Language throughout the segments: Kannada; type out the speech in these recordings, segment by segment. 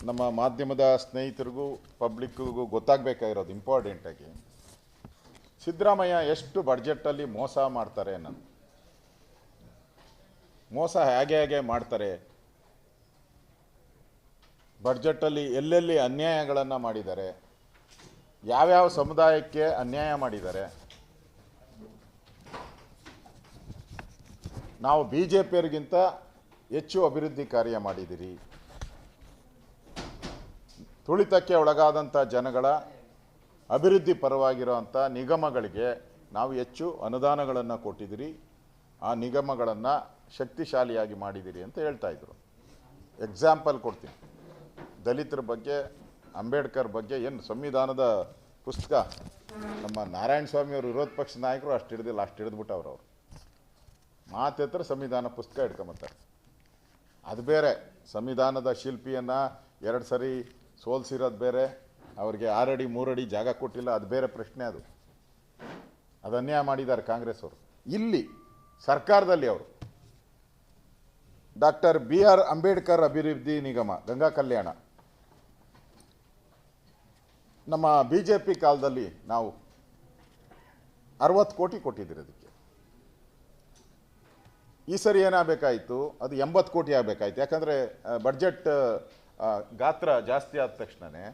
ನಮ್ಮ ಮಾಧ್ಯಮದ ಸ್ನೇಹಿತರಿಗೂ ಪಬ್ಲಿಕ್ಕಿಗೂ ಗೊತ್ತಾಗಬೇಕಾಗಿರೋದು ಇಂಪಾರ್ಟೆಂಟಾಗಿ ಸಿದ್ದರಾಮಯ್ಯ ಎಷ್ಟು ಬಡ್ಜೆಟಲ್ಲಿ ಮೋಸ ಮಾಡ್ತಾರೆ ಅನ್ನೋದು. ಮೋಸ ಹೇಗೆ ಮಾಡ್ತಾರೆ, ಬಡ್ಜೆಟಲ್ಲಿ ಎಲ್ಲೆಲ್ಲಿ ಅನ್ಯಾಯಗಳನ್ನು ಮಾಡಿದ್ದಾರೆ, ಯಾವ್ಯಾವ ಸಮುದಾಯಕ್ಕೆ ಅನ್ಯಾಯ ಮಾಡಿದ್ದಾರೆ. ನಾವು BJPಯವರಿಗಿಂತ ಹೆಚ್ಚು ಅಭಿವೃದ್ಧಿ ಕಾರ್ಯ ಮಾಡಿದ್ದೀರಿ. ತುಳಿತಕ್ಕೆ ಒಳಗಾದಂಥ ಜನಗಳ ಅಭಿವೃದ್ಧಿ ಪರವಾಗಿರುವಂಥ ನಿಗಮಗಳಿಗೆ ನಾವು ಹೆಚ್ಚು ಅನುದಾನಗಳನ್ನು ಕೊಟ್ಟಿದ್ದೀರಿ, ಆ ನಿಗಮಗಳನ್ನು ಶಕ್ತಿಶಾಲಿಯಾಗಿ ಮಾಡಿದ್ದೀರಿ ಅಂತ ಹೇಳ್ತಾ ಇದ್ರು. ಎಕ್ಸಾಂಪಲ್ ಕೊಡ್ತೀನಿ. ದಲಿತರ ಬಗ್ಗೆ, ಅಂಬೇಡ್ಕರ್ ಬಗ್ಗೆ ಏನು ಸಂವಿಧಾನದ ಪುಸ್ತಕ ನಮ್ಮ ನಾರಾಯಣ ಸ್ವಾಮಿಯವರು ವಿರೋಧ ಪಕ್ಷದ ನಾಯಕರು ಅಷ್ಟು ಹಿಡಿದ್ಬಿಟ್ಟವ್ರು. ಅವರು ಮಾತೆತ್ರ ಸಂವಿಧಾನ ಪುಸ್ತಕ ಹಿಡ್ಕೊಂಬತ್ತಾರೆ. ಅದು ಬೇರೆ, ಸಂವಿಧಾನದ ಶಿಲ್ಪಿಯನ್ನು 2 ಸರಿ ಸೋಲ್ಸಿರೋದು ಬೇರೆ, ಅವ್ರಿಗೆ 6 ಅಡಿ 3 ಅಡಿ ಜಾಗ ಕೊಟ್ಟಿಲ್ಲ, ಅದು ಬೇರೆ ಪ್ರಶ್ನೆ. ಅದು ಅನ್ಯಾಯ ಮಾಡಿದ್ದಾರೆ ಕಾಂಗ್ರೆಸ್ ಅವರು. ಇಲ್ಲಿ ಸರ್ಕಾರದಲ್ಲಿ ಅವರು ಡಾಕ್ಟರ್ BR ಅಂಬೇಡ್ಕರ್ ಅಭಿವೃದ್ಧಿ ನಿಗಮ ಗಂಗಾ ಕಲ್ಯಾಣ ನಮ್ಮ BJP ಕಾಲದಲ್ಲಿ ನಾವು 60 ಕೋಟಿ ಕೊಟ್ಟಿದ್ದೀರಿ. ಅದಕ್ಕೆ ಈ ಸರಿ ಏನಾಗಬೇಕಾಯಿತು, ಅದು 80 ಕೋಟಿ ಆಗಬೇಕಾಯ್ತು. ಯಾಕಂದರೆ ಬಡ್ಜೆಟ್ ಗಾತ್ರ ಜಾಸ್ತಿ ಆದ ತಕ್ಷಣವೇ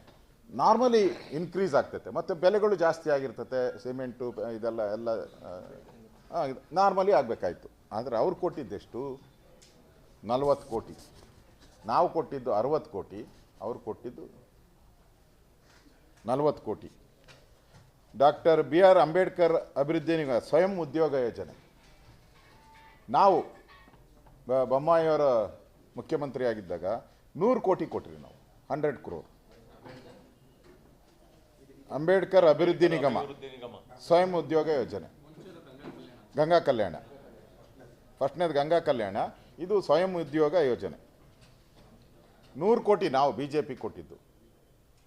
ನಾರ್ಮಲಿ ಇನ್ಕ್ರೀಸ್ ಆಗ್ತೈತೆ, ಮತ್ತು ಬೆಲೆಗಳು ಜಾಸ್ತಿ ಆಗಿರ್ತತೆ, ಸಿಮೆಂಟು ಎಲ್ಲ ನಾರ್ಮಲಿ ಆಗಬೇಕಾಯ್ತು. ಆದರೆ ಅವ್ರು ಕೊಟ್ಟಿದ್ದೆಷ್ಟು? 40 ಕೋಟಿ. ನಾವು ಕೊಟ್ಟಿದ್ದು 60 ಕೋಟಿ, ಅವ್ರು ಕೊಟ್ಟಿದ್ದು 40 ಕೋಟಿ. ಡಾಕ್ಟರ್ BR ಅಂಬೇಡ್ಕರ್ ಅಭಿವೃದ್ಧಿ ನಿಗಮ ಸ್ವಯಂ ಉದ್ಯೋಗ ಯೋಜನೆ ನಾವು ಬೊಮ್ಮಾಯಿಯವರ ಮುಖ್ಯಮಂತ್ರಿ ಆಗಿದ್ದಾಗ 100 ಕೋಟಿ ಕೊಟ್ರಿ ನಾವು, 100 crore. ಅಂಬೇಡ್ಕರ್ ಅಭಿವೃದ್ಧಿ ನಿಗಮ ಸ್ವಯಂ ಉದ್ಯೋಗ ಯೋಜನೆ ಗಂಗಾ ಕಲ್ಯಾಣ, ಫಸ್ಟ್ನೇದು ಗಂಗಾ ಕಲ್ಯಾಣ, ಇದು ಸ್ವಯಂ ಉದ್ಯೋಗ ಯೋಜನೆ. 100 ಕೋಟಿ ನಾವು BJP ಕೊಟ್ಟಿದ್ದು.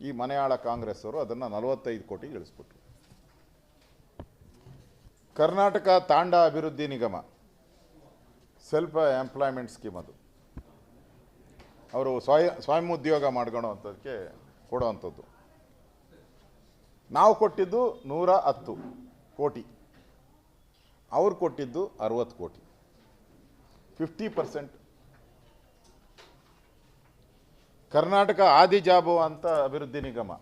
ಈ ಮನೆಯಾಳ ಕಾಂಗ್ರೆಸ್ ಅವರು ಅದನ್ನು 45 ಕೋಟಿಗೆ ಇಳಿಸ್ಬಿಟ್ರು. ಕರ್ನಾಟಕ ತಾಂಡ ಅಭಿವೃದ್ಧಿ ನಿಗಮ ಸೆಲ್ಫ್ ಎಂಪ್ಲಾಯ್ಮೆಂಟ್ ಸ್ಕೀಮ್, ಅದು ಅವರು ಸ್ವಯಂ ಉದ್ಯೋಗ ಮಾಡ್ಕೊಳ್ಳೋವಂಥದ್ದಕ್ಕೆ ಕೊಡೋವಂಥದ್ದು. ನಾವು ಕೊಟ್ಟಿದ್ದು 110 ಕೋಟಿ, ಅವ್ರು ಕೊಟ್ಟಿದ್ದು 60 ಕೋಟಿ, 50%. ಕರ್ನಾಟಕ ಆದಿಜಾಬು ಅಂತ ಅಭಿವೃದ್ಧಿ ನಿಗಮ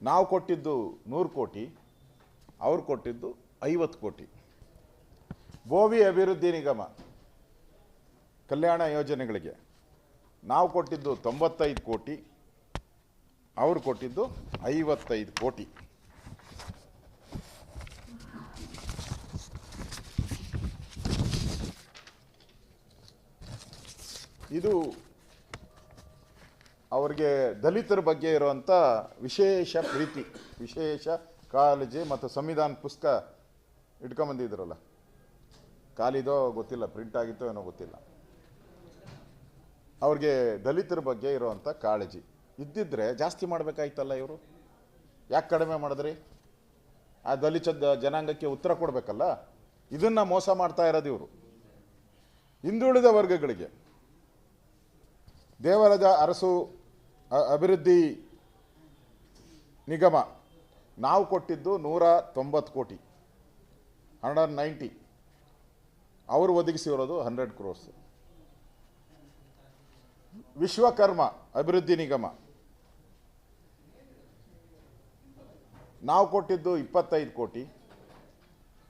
ನಾವು ಕೊಟ್ಟಿದ್ದು 100 ಕೋಟಿ, ಅವ್ರು ಕೊಟ್ಟಿದ್ದು 50 ಕೋಟಿ. ಬೋವಿ ಅಭಿವೃದ್ಧಿ ನಿಗಮ ಕಲ್ಯಾಣ ಯೋಜನೆಗಳಿಗೆ ನಾವು ಕೊಟ್ಟಿದ್ದು 95 ಕೋಟಿ, ಅವ್ರು ಕೊಟ್ಟಿದ್ದು 55 ಕೋಟಿ. ಇದು ಅವ್ರಿಗೆ ದಲಿತರ ಬಗ್ಗೆ ಇರುವಂಥ ವಿಶೇಷ ಪ್ರೀತಿ, ವಿಶೇಷ ಕಾಳಜಿ. ಮತ್ತು ಸಂವಿಧಾನ ಪುಸ್ತಕ ಇಟ್ಕೊಂಬಂದಿದ್ರಲ್ಲ, ಖಾಲಿದೋ ಗೊತ್ತಿಲ್ಲ, ಪ್ರಿಂಟ್ ಆಗಿತ್ತೋ ಏನೋ ಗೊತ್ತಿಲ್ಲ. ಅವ್ರಿಗೆ ದಲಿತರ ಬಗ್ಗೆ ಇರುವಂಥ ಕಾಳಜಿ ಇದ್ದಿದ್ರೆ ಜಾಸ್ತಿ ಮಾಡಬೇಕಾಯ್ತಲ್ಲ. ಇವರು ಯಾಕೆ ಕಡಿಮೆ ಮಾಡಿದ್ರಿ? ಆ ದಲಿತ ಜನಾಂಗಕ್ಕೆ ಉತ್ತರ ಕೊಡಬೇಕಲ್ಲ. ಇದನ್ನು ಮೋಸ ಮಾಡ್ತಾ ಇರೋದು ಇವರು. ಹಿಂದುಳಿದ ವರ್ಗಗಳಿಗೆ ದೇವರಾಜ ಅರಸು ಅಭಿವೃದ್ಧಿ ನಿಗಮ ನಾವು ಕೊಟ್ಟಿದ್ದು 190 ಕೋಟಿ, 190. ಅವರು ಒದಗಿಸಿರೋದು 100 crores. ವಿಶ್ವಕರ್ಮ ಅಭಿವೃದ್ಧಿ ನಿಗಮ ನಾವು ಕೊಟ್ಟಿದ್ದು 25 ಕೋಟಿ,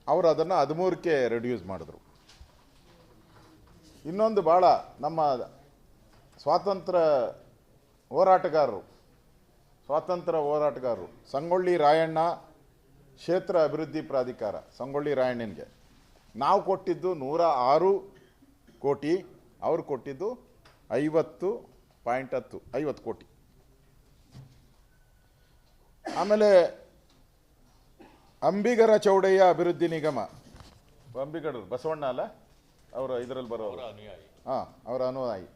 ಅವರು ಅದನ್ನು 13ಕ್ಕೆ ರೆಡ್ಯೂಸ್ ಮಾಡಿದ್ರು. ಇನ್ನೊಂದು ಭಾಳ ನಮ್ಮ ಸ್ವಾತಂತ್ರ್ಯ ಹೋರಾಟಗಾರರು ಸಂಗೊಳ್ಳಿ ರಾಯಣ್ಣ ಕ್ಷೇತ್ರ ಅಭಿವೃದ್ಧಿ ಪ್ರಾಧಿಕಾರ, ಸಂಗೊಳ್ಳಿ ರಾಯಣ್ಣನಿಗೆ ನಾವು ಕೊಟ್ಟಿದ್ದು 106 ಕೋಟಿ, ಅವರು ಕೊಟ್ಟಿದ್ದು 50 ಕೋಟಿ. ಆಮೇಲೆ ಅಂಬಿಗರ ಚೌಡಯ್ಯ ಅಭಿವೃದ್ಧಿ ನಿಗಮ, ಅಂಬಿಗರು ಬಸವಣ್ಣ ಅಲ್ಲ, ಅವರು ಇದರಲ್ಲಿ ಬರೋರು, ಅವರ ಅನುಯಾಯಿ.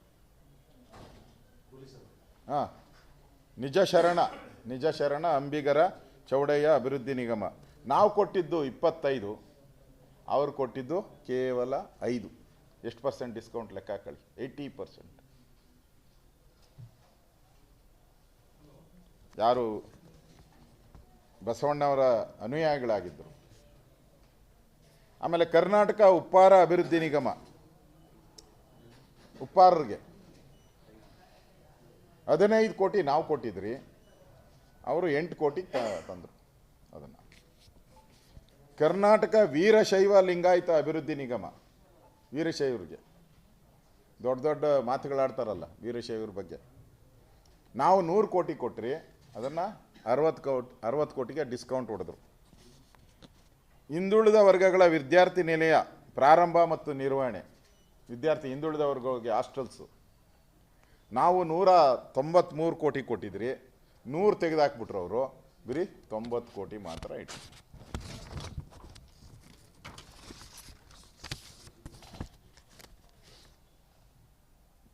ನಿಜ ಶರಣ ಅಂಬಿಗರ ಚೌಡಯ್ಯ ಅಭಿವೃದ್ಧಿ ನಿಗಮ ನಾವು ಕೊಟ್ಟಿದ್ದು 25, ಅವ್ರು ಕೊಟ್ಟಿದ್ದು ಕೇವಲ 5. ಎಷ್ಟು ಪರ್ಸೆಂಟ್ ಡಿಸ್ಕೌಂಟ್ ಲೆಕ್ಕ ಹಾಕೊಳ್ಳಿ? 80%. ಯಾರು ಬಸವಣ್ಣವರ ಅನುಯಾಯಿಗಳಾಗಿದ್ದರು. ಆಮೇಲೆ ಕರ್ನಾಟಕ ಉಪ್ಪಾರ ಅಭಿವೃದ್ಧಿ ನಿಗಮ, ಉಪ್ಪಾರರಿಗೆ 15 ಕೋಟಿ ನಾವು ಕೊಟ್ಟಿದ್ರಿ, ಅವರು 8 ಕೋಟಿ ತಂದರು. ಅದನ್ನು ಕರ್ನಾಟಕ ವೀರಶೈವ ಲಿಂಗಾಯತ ಅಭಿವೃದ್ಧಿ ನಿಗಮ, ವೀರಶೈವರಿಗೆ ದೊಡ್ಡ ದೊಡ್ಡ ಮಾತುಗಳಾಡ್ತಾರಲ್ಲ ವೀರಶೈವರ ಬಗ್ಗೆ, ನಾವು 100 ಕೋಟಿ ಕೊಟ್ರಿ, ಅದನ್ನು 60 ಕೋಟಿಗೆ ಡಿಸ್ಕೌಂಟ್ ಹೊಡೆದ್ರು. ಹಿಂದುಳಿದ ವರ್ಗಗಳ ವಿದ್ಯಾರ್ಥಿ ನಿಲಯ ಪ್ರಾರಂಭ ಮತ್ತು ನಿರ್ವಹಣೆ, ಹಿಂದುಳಿದ ವರ್ಗಗಳಿಗೆ ಹಾಸ್ಟೆಲ್ಸು, ನಾವು 193 ಕೋಟಿ ಕೊಟ್ಟಿದ್ರಿ, 100 ತೆಗೆದಾಕ್ಬಿಟ್ರು ಅವರು, ಬರೀ 90 ಕೋಟಿ ಮಾತ್ರ ಇಟ್ಟು.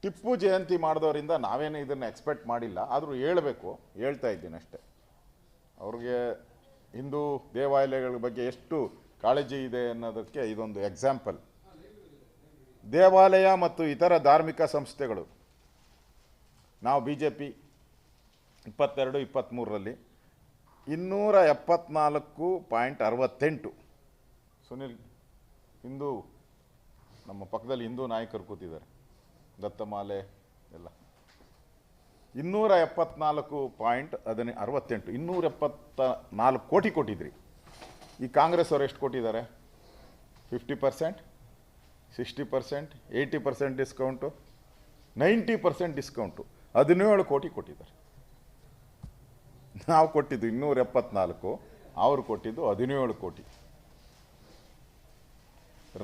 ಟಿಪ್ಪು ಜಯಂತಿ ಮಾಡಿದವರಿಂದ ನಾವೇನು ಇದನ್ನು ಎಕ್ಸ್ಪೆಕ್ಟ್ ಮಾಡಿಲ್ಲ, ಆದರೂ ಹೇಳಬೇಕು, ಹೇಳ್ತಾ ಇದ್ದೀನಿ ಅಷ್ಟೇ. ಅವ್ರಿಗೆ ಹಿಂದೂ ದೇವಾಲಯಗಳ ಬಗ್ಗೆ ಎಷ್ಟು ಕಾಳಜಿ ಇದೆ ಅನ್ನೋದಕ್ಕೆ ಇದೊಂದು ಎಕ್ಸಾಂಪಲ್. ದೇವಾಲಯ ಮತ್ತು ಇತರ ಧಾರ್ಮಿಕ ಸಂಸ್ಥೆಗಳು, ನಾವು BJP 22-23ರಲ್ಲಿ 274.68. ಸುನಿಲ್, ಹಿಂದೂ ನಮ್ಮ ಪಕ್ಕದಲ್ಲಿ ಹಿಂದೂ ನಾಯಕರು ಕೂತಿದ್ದಾರೆ, ದತ್ತಮಾಲೆ ಎಲ್ಲ, 274.68, 274 ಕೋಟಿ ಕೊಟ್ಟಿದ್ರಿ. ಈ ಕಾಂಗ್ರೆಸ್ ಅವರು ಎಷ್ಟು ಕೊಟ್ಟಿದ್ದಾರೆ? 50%, 60%, 80% ಡಿಸ್ಕೌಂಟು, 90% ಡಿಸ್ಕೌಂಟು, 17 ಕೋಟಿ ಕೊಟ್ಟಿದ್ದಾರೆ. ನಾವು ಕೊಟ್ಟಿದ್ದು 274, ಅವರು ಕೊಟ್ಟಿದ್ದು 17 ಕೋಟಿ.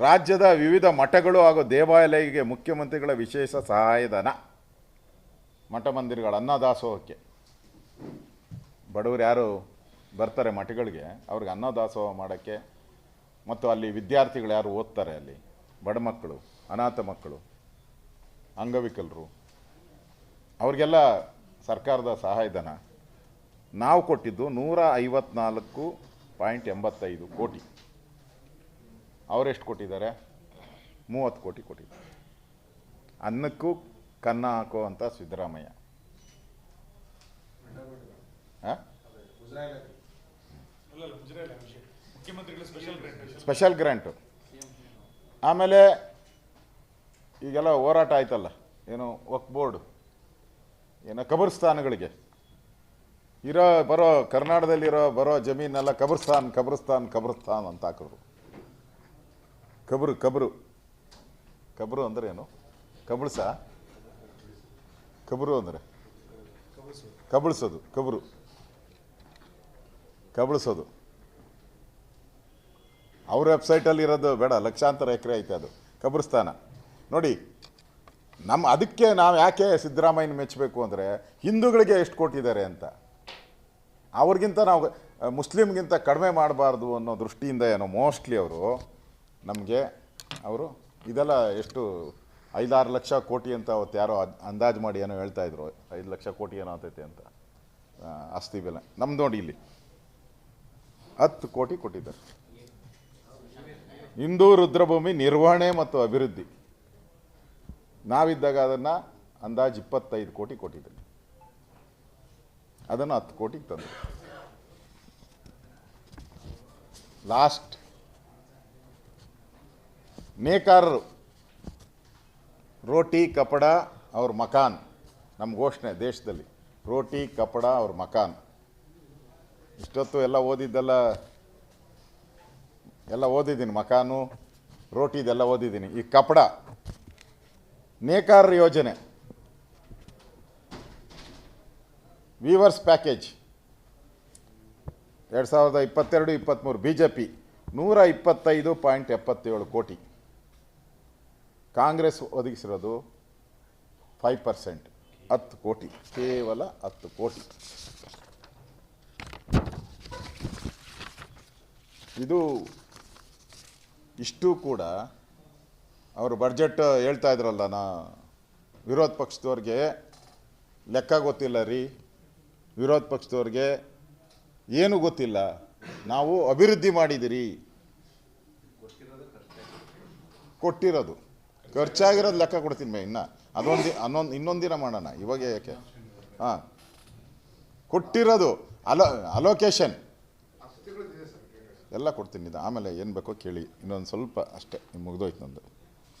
ರಾಜ್ಯದ ವಿವಿಧ ಮಠಗಳು ಹಾಗೂ ದೇವಾಲಯಗಳಿಗೆ ಮುಖ್ಯಮಂತ್ರಿಗಳ ವಿಶೇಷ ಸಹಾಯಧನ, ಮಠ ಮಂದಿರಗಳ ಅನ್ನದಾಸೋಹಕ್ಕೆ. ಬಡವರು ಯಾರು ಬರ್ತಾರೆ ಮಠಗಳಿಗೆ, ಅವ್ರಿಗೆ ಅನ್ನದಾಸೋಹ ಮಾಡೋಕ್ಕೆ, ಮತ್ತು ಅಲ್ಲಿ ವಿದ್ಯಾರ್ಥಿಗಳು ಯಾರು ಓದ್ತಾರೆ, ಅಲ್ಲಿ ಬಡ ಮಕ್ಕಳು, ಅನಾಥ ಮಕ್ಕಳು, ಅಂಗವಿಕಲರು, ಅವ್ರಿಗೆಲ್ಲ ಸರ್ಕಾರದ ಸಹಾಯಧನ ನಾವು ಕೊಟ್ಟಿದ್ದು 154.85 ಕೋಟಿ. ಅವರೆಷ್ಟು ಕೊಟ್ಟಿದ್ದಾರೆ? 30 ಕೋಟಿ ಕೊಟ್ಟಿದ್ದಾರೆ. ಅನ್ನಕ್ಕೂ ಕನ್ನ ಹಾಕೋ ಅಂತ ಸಿದ್ದರಾಮಯ್ಯ. Special grant. ಆಮೇಲೆ ಈಗೆಲ್ಲ ಹೋರಾಟ ಆಯ್ತಲ್ಲ, ಏನು ವಕ್ಫ್ ಬೋರ್ಡ್, ಏನೋ ಕಬರ್ಸ್ಥಾನಗಳಿಗೆ ಕರ್ನಾಟಕದಲ್ಲಿರೋ ಬರೋ ಜಮೀನೆಲ್ಲ ಕಬ್ರಸ್ತಾನ್ ಅಂತ ಹಾಕಿದ್ರು. ಕಬ್ರು ಅಂದರೆ ಏನು? ಕಬ್ರು ಅಂದರೆ ಕಬಳಿಸೋದು. ಅವ್ರ ವೆಬ್ಸೈಟಲ್ಲಿ ಇರೋದು ಬೇಡ, ಲಕ್ಷಾಂತರ ಎಕರೆ ಐತೆ ಅದು ಕಬ್ರಸ್ತಾನ. ನೋಡಿ, ಅದಕ್ಕೆ ನಾವು ಯಾಕೆ ಸಿದ್ದರಾಮಯ್ಯನ ಮೆಚ್ಚಬೇಕು ಅಂದರೆ, ಹಿಂದೂಗಳಿಗೆ ಎಷ್ಟು ಕೊಟ್ಟಿದ್ದಾರೆ ಅಂತ. ಅವ್ರಿಗಿಂತ ನಾವು ಮುಸ್ಲಿಮ್ಗಿಂತ ಕಡಿಮೆ ಮಾಡಬಾರ್ದು ಅನ್ನೋ ದೃಷ್ಟಿಯಿಂದ ಏನೋ ಮೋಸ್ಟ್ಲಿ ಅವರು ಇದೆಲ್ಲ ಎಷ್ಟು 5-6 ಲಕ್ಷ ಕೋಟಿ ಅಂತ ಅವತ್ತು ಯಾರೋ ಅಂದಾಜು ಮಾಡಿ ಏನೋ ಹೇಳ್ತಾಯಿದ್ರು, 5 ಲಕ್ಷ ಕೋಟಿ ಏನೋ ಆಗ್ತೈತೆ ಅಂತ ಆಸ್ತಿ ಬೆಲೆ. ನಮ್ದು ನೋಡಿ ಇಲ್ಲಿ 10 ಕೋಟಿ ಕೊಟ್ಟಿದ್ದಾರೆ. ಹಿಂದೂ ರುದ್ರಭೂಮಿ ನಿರ್ವಹಣೆ ಮತ್ತು ಅಭಿವೃದ್ಧಿ, ನಾವಿದ್ದಾಗ ಅದನ್ನು ಅಂದಾಜು 25 ಕೋಟಿ ಕೊಟ್ಟಿದ್ದೀವಿ, ಅದನ್ನು 10 ಕೋಟಿಗೆ ತಂದು. ಲಾಸ್ಟ್ ನೇಕಾರರು, ರೋಟಿ ಕಪಡ ಅವ್ರ ಮಕಾನ್, ನಮ್ಮ ಘೋಷಣೆ ದೇಶದಲ್ಲಿ, ರೋಟಿ ಕಪಡ ಅವ್ರ ಮಕಾನ್. ಇಷ್ಟೊತ್ತು ಎಲ್ಲ ಓದಿದ್ದೀನಿ, ಮಕಾನು ರೋಟಿದೆಲ್ಲ ಓದಿದ್ದೀನಿ. ಈ ಕಪಡ ನೇಕಾರರ ಯೋಜನೆ, ವೀವರ್ಸ್ ಪ್ಯಾಕೇಜ್ 2022-23 BJP 125.77 ಕೋಟಿ. ಕಾಂಗ್ರೆಸ್ ಒದಗಿಸಿರೋದು 5%, 10 ಕೋಟಿ, ಕೇವಲ 10 ಕೋಟಿ. ಇಷ್ಟು ಕೂಡ ಅವರು ಬಡ್ಜೆಟ್ ಹೇಳ್ತಾ ಇದ್ರಲ್ಲ, ವಿರೋಧ ಪಕ್ಷದವ್ರಿಗೆ ಲೆಕ್ಕ ಗೊತ್ತಿಲ್ಲ ರೀ, ವಿರೋಧ ಪಕ್ಷದವ್ರಿಗೆ ಏನೂ ಗೊತ್ತಿಲ್ಲ, ನಾವು ಅಭಿವೃದ್ಧಿ ಮಾಡಿದಿರಿ, ಕೊಟ್ಟಿರೋದು ಖರ್ಚಾಗಿರೋದು ಲೆಕ್ಕ ಕೊಡ್ತೀನಿ ಇನ್ನೊಂದಿನ ಮಾಡೋಣ, ಇವಾಗ ಯಾಕೆ? ಹಾಂ, ಕೊಟ್ಟಿರೋದು ಅಲೋಕೇಶನ್ ಎಲ್ಲ ಕೊಡ್ತೀನಿ ಇದು. ಆಮೇಲೆ ಏನು ಬೇಕೋ ಕೇಳಿ, ಇನ್ನೊಂದು ಸ್ವಲ್ಪ ಅಷ್ಟೇ, ಮುಗಿದೋಯ್ತು ನಂದು.